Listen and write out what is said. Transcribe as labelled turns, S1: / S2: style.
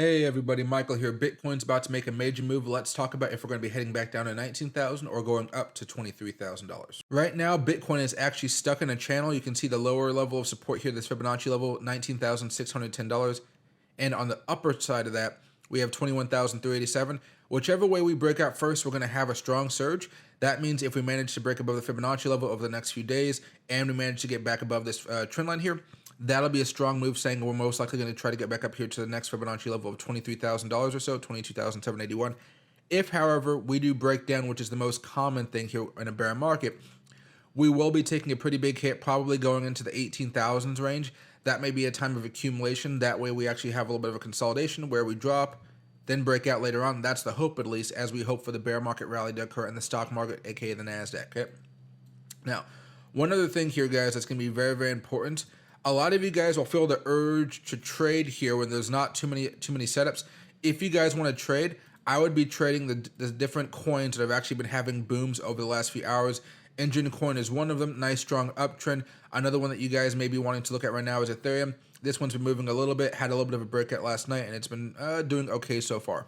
S1: Hey everybody, Michael here. Bitcoin's about to make a major move. Let's talk about if we're going to be heading back down to 19,000 or going up to $23,000. Right now, Bitcoin is actually stuck in a channel. You can see the lower level of support here, this Fibonacci level, $19,610. And on the upper side of that, we have 21,387. Whichever way we break out first, we're going to have a strong surge. That means if we manage to break above the Fibonacci level over the next few days and we manage to get back above this trend line here, that'll be a strong move, saying we're most likely going to try to get back up here to the next Fibonacci level of $23,000 or so, 22,781. If, however, we do break down, which is the most common thing here in a bear market, we will be taking a pretty big hit, probably going into the 18,000s range. That may be a time of accumulation. That way we actually have a little bit of a consolidation where we drop, then break out later on. That's the hope, at least, as we hope for the bear market rally to occur in the stock market, aka the NASDAQ. Okay? Now, one other thing here, guys, that's going to be very, very important. A lot of you guys will feel the urge to trade here when there's not too many setups. If you guys want to trade, I would be trading the different coins that have actually been having booms over the last few hours. Engine coin is one of them, nice strong uptrend. Another one that you guys may be wanting to look at right now is Ethereum. This one's been moving a little bit, had a little bit of a breakout last night, and it's been doing okay so far.